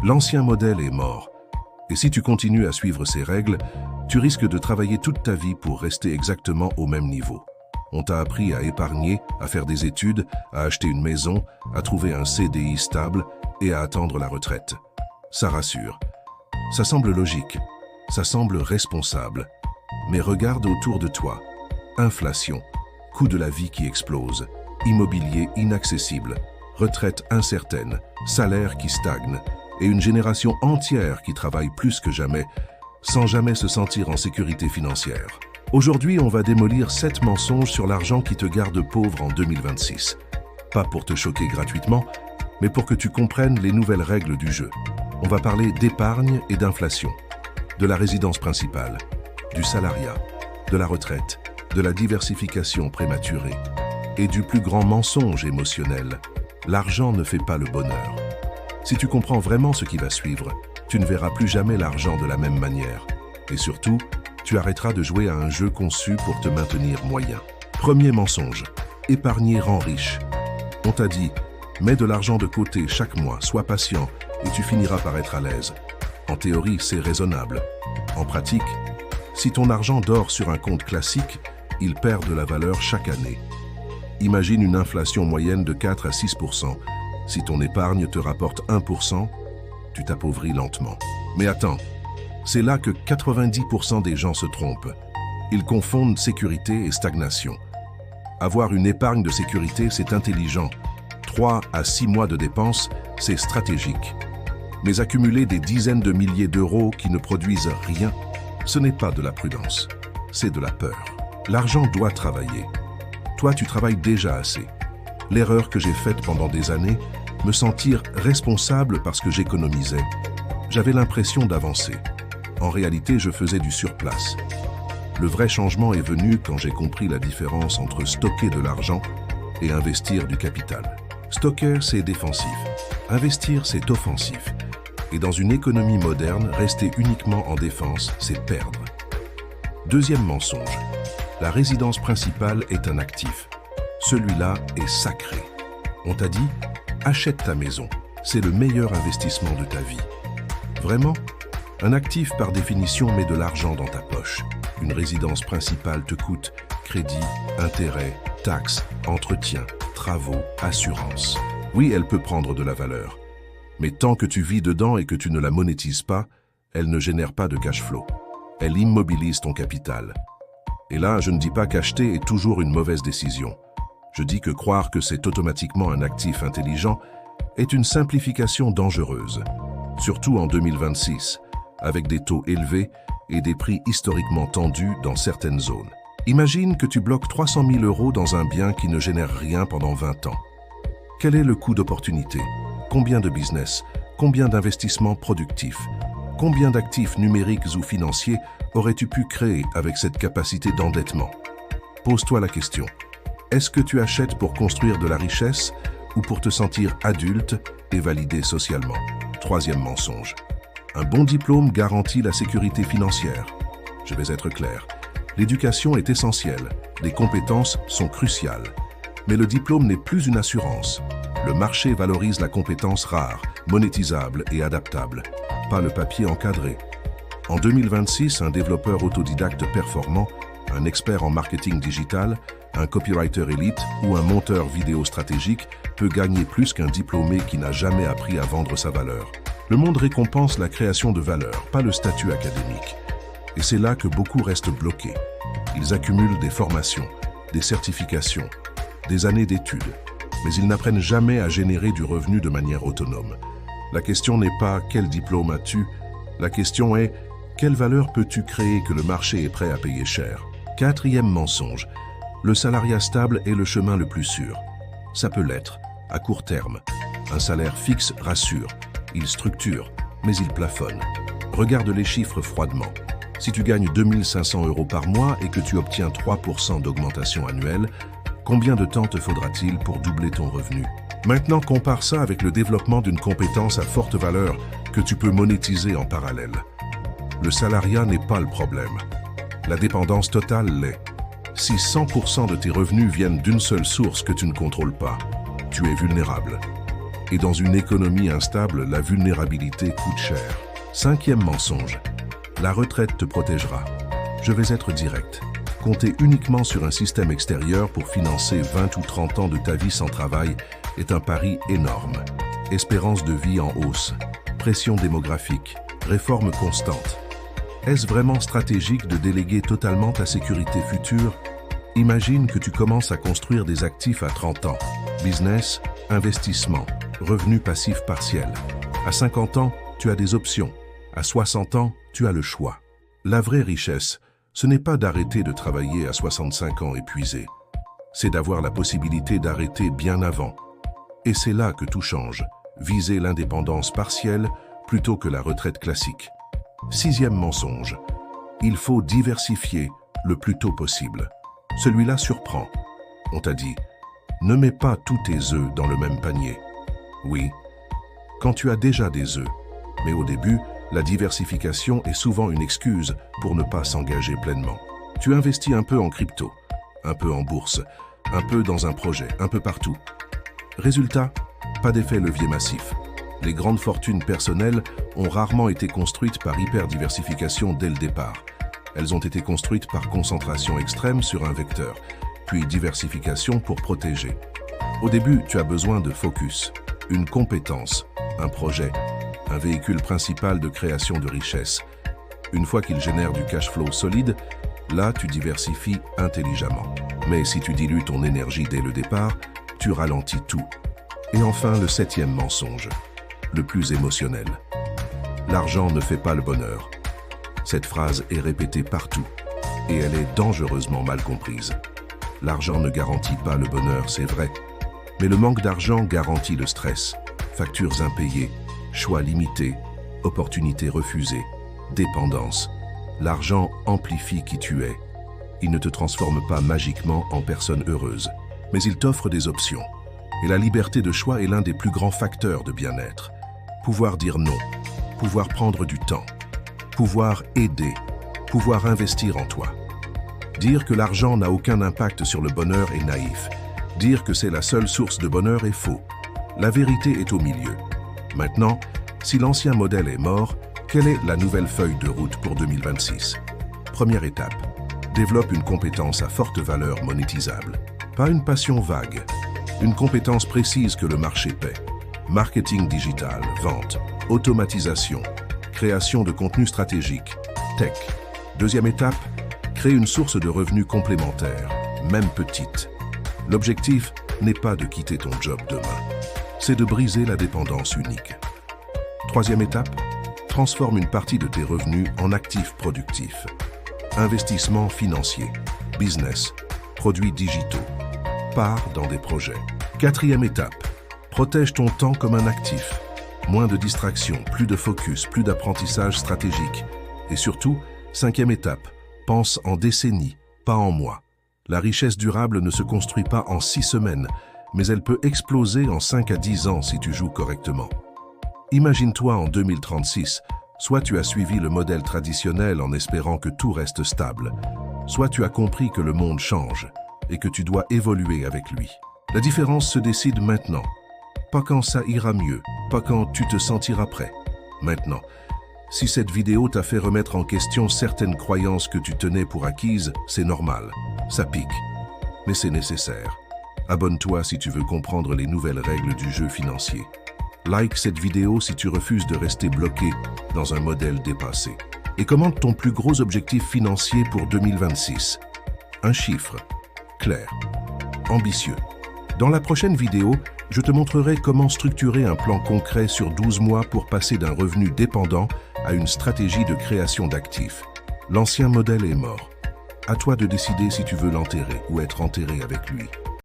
L'ancien modèle est mort. Et si tu continues à suivre ces règles, tu risques de travailler toute ta vie pour rester exactement au même niveau. On t'a appris à épargner, à faire des études, à acheter une maison, à trouver un CDI stable et à attendre la retraite. Ça rassure. Ça semble logique. Ça semble responsable. Mais regarde autour de toi. Inflation, coût de la vie qui explose, immobilier inaccessible, retraite incertaine, salaire qui stagne et une génération entière qui travaille plus que jamais sans jamais se sentir en sécurité financière. Aujourd'hui, on va démolir 7 mensonges sur l'argent qui te garde pauvre en 2026. Pas pour te choquer gratuitement, mais pour que tu comprennes les nouvelles règles du jeu. On va parler d'épargne et d'inflation, de la résidence principale, du salariat, de la retraite, de la diversification prématurée et du plus grand mensonge émotionnel. L'argent ne fait pas le bonheur. Si tu comprends vraiment ce qui va suivre, tu ne verras plus jamais l'argent de la même manière. Et surtout, tu arrêteras de jouer à un jeu conçu pour te maintenir moyen. Premier mensonge, épargner rend riche. On t'a dit, mets de l'argent de côté chaque mois, sois patient et tu finiras par être à l'aise. En théorie, c'est raisonnable. En pratique, si ton argent dort sur un compte classique, il perd de la valeur chaque année. Imagine une inflation moyenne de 4 à 6%. Si ton épargne te rapporte 1%, tu t'appauvris lentement. Mais attends, c'est là que 90% des gens se trompent. Ils confondent sécurité et stagnation. Avoir une épargne de sécurité, c'est intelligent. 3 à 6 mois de dépenses, c'est stratégique. Mais accumuler des dizaines de milliers d'euros qui ne produisent rien, ce n'est pas de la prudence, c'est de la peur. L'argent doit travailler. Toi, tu travailles déjà assez. L'erreur que j'ai faite pendant des années, me sentir responsable parce que j'économisais. J'avais l'impression d'avancer. En réalité, je faisais du surplace. Le vrai changement est venu quand j'ai compris la différence entre stocker de l'argent et investir du capital. Stocker, c'est défensif. Investir, c'est offensif. Et dans une économie moderne, rester uniquement en défense, c'est perdre. Deuxième mensonge. La résidence principale est un actif. Celui-là est sacré. On t'a dit, achète ta maison. C'est le meilleur investissement de ta vie. Vraiment? Un actif, par définition, met de l'argent dans ta poche. Une résidence principale te coûte crédit, intérêt, taxes, entretien, travaux, assurance. Oui, elle peut prendre de la valeur. Mais tant que tu vis dedans et que tu ne la monétises pas, elle ne génère pas de cash flow. Elle immobilise ton capital. Et là, je ne dis pas qu'acheter est toujours une mauvaise décision. Je dis que croire que c'est automatiquement un actif intelligent est une simplification dangereuse. Surtout en 2026, avec des taux élevés et des prix historiquement tendus dans certaines zones. Imagine que tu bloques 300 000 € dans un bien qui ne génère rien pendant 20 ans. Quel est le coût d'opportunité? Combien de business? Combien d'investissements productifs? Combien d'actifs numériques ou financiers aurais-tu pu créer avec cette capacité d'endettement? Pose-toi la question. Est-ce que tu achètes pour construire de la richesse ou pour te sentir adulte et validé socialement? Troisième mensonge. Un bon diplôme garantit la sécurité financière. Je vais être clair. L'éducation est essentielle. Les compétences sont cruciales. Mais le diplôme n'est plus une assurance. Le marché valorise la compétence rare, monétisable et adaptable, pas le papier encadré. En 2026, un développeur autodidacte performant, un expert en marketing digital, un copywriter élite ou un monteur vidéo stratégique peut gagner plus qu'un diplômé qui n'a jamais appris à vendre sa valeur. Le monde récompense la création de valeur, pas le statut académique. Et c'est là que beaucoup restent bloqués. Ils accumulent des formations, des certifications, des années d'études, mais ils n'apprennent jamais à générer du revenu de manière autonome. La question n'est pas « quel diplôme as-tu ?», la question est « quelle valeur peux-tu créer que le marché est prêt à payer cher ?» Quatrième mensonge. Le salariat stable est le chemin le plus sûr. Ça peut l'être, à court terme. Un salaire fixe rassure, il structure, mais il plafonne. Regarde les chiffres froidement. Si tu gagnes 2 500 € par mois et que tu obtiens 3% d'augmentation annuelle, combien de temps te faudra-t-il pour doubler ton revenu? Maintenant, compare ça avec le développement d'une compétence à forte valeur que tu peux monétiser en parallèle. Le salariat n'est pas le problème. La dépendance totale l'est. Si 100% de tes revenus viennent d'une seule source que tu ne contrôles pas, tu es vulnérable. Et dans une économie instable, la vulnérabilité coûte cher. 5e mensonge. La retraite te protégera. Je vais être direct. Compter uniquement sur un système extérieur pour financer 20 ou 30 ans de ta vie sans travail est un pari énorme. Espérance de vie en hausse, pression démographique, réformes constantes. Est-ce vraiment stratégique de déléguer totalement ta sécurité future? Imagine que tu commences à construire des actifs à 30 ans. Business, investissement, revenus passifs partiels. À 50 ans, tu as des options. À 60 ans, tu as le choix. La vraie richesse, ce n'est pas d'arrêter de travailler à 65 ans épuisé. C'est d'avoir la possibilité d'arrêter bien avant. Et c'est là que tout change. Viser l'indépendance partielle plutôt que la retraite classique. 6e mensonge. Il faut diversifier le plus tôt possible. Celui-là surprend. On t'a dit, ne mets pas tous tes œufs dans le même panier. Oui, quand tu as déjà des œufs. Mais au début, la diversification est souvent une excuse pour ne pas s'engager pleinement. Tu investis un peu en crypto, un peu en bourse, un peu dans un projet, un peu partout. Résultat, pas d'effet levier massif. Les grandes fortunes personnelles ont rarement été construites par hyperdiversification dès le départ. Elles ont été construites par concentration extrême sur un vecteur, puis diversification pour protéger. Au début, tu as besoin de focus, une compétence, un projet, un véhicule principal de création de richesse. Une fois qu'il génère du cash flow solide, là, tu diversifies intelligemment. Mais si tu dilues ton énergie dès le départ, tu ralentis tout. Et enfin, le 7e mensonge, le plus émotionnel. L'argent ne fait pas le bonheur. Cette phrase est répétée partout et elle est dangereusement mal comprise. L'argent ne garantit pas le bonheur, c'est vrai, mais le manque d'argent garantit le stress, factures impayées, choix limités, opportunités refusées, dépendance. L'argent amplifie qui tu es. Il ne te transforme pas magiquement en personne heureuse, mais il t'offre des options. Et la liberté de choix est l'un des plus grands facteurs de bien-être. Pouvoir dire non, pouvoir prendre du temps, pouvoir aider, pouvoir investir en toi. Dire que l'argent n'a aucun impact sur le bonheur est naïf. Dire que c'est la seule source de bonheur est faux. La vérité est au milieu. Maintenant, si l'ancien modèle est mort, quelle est la nouvelle feuille de route pour 2026? Première étape, développe une compétence à forte valeur monétisable. Pas une passion vague, une compétence précise que le marché paie. Marketing digital, vente, automatisation, création de contenu stratégique, tech. Deuxième étape, crée une source de revenus complémentaire, même petite. L'objectif n'est pas de quitter ton job demain, c'est de briser la dépendance unique. Troisième étape, transforme une partie de tes revenus en actifs productifs. Investissement financier, business, produits digitaux. Pars dans des projets. Quatrième étape, protège ton temps comme un actif. Moins de distractions, plus de focus, plus d'apprentissage stratégique. Et surtout, cinquième étape, pense en décennies, pas en mois. La richesse durable ne se construit pas en 6 semaines, mais elle peut exploser en 5 à 10 ans si tu joues correctement. Imagine-toi en 2036, soit tu as suivi le modèle traditionnel en espérant que tout reste stable, soit tu as compris que le monde change et que tu dois évoluer avec lui. La différence se décide maintenant. Pas quand ça ira mieux, pas quand tu te sentiras prêt. Maintenant. Si cette vidéo t'a fait remettre en question certaines croyances que tu tenais pour acquises, c'est normal. Ça pique. Mais c'est nécessaire. Abonne-toi si tu veux comprendre les nouvelles règles du jeu financier. Like cette vidéo si tu refuses de rester bloqué dans un modèle dépassé. Et commente ton plus gros objectif financier pour 2026. Un chiffre. Clair. Ambitieux. Dans la prochaine vidéo, je te montrerai comment structurer un plan concret sur 12 mois pour passer d'un revenu dépendant à une stratégie de création d'actifs. L'ancien modèle est mort. À toi de décider si tu veux l'enterrer ou être enterré avec lui.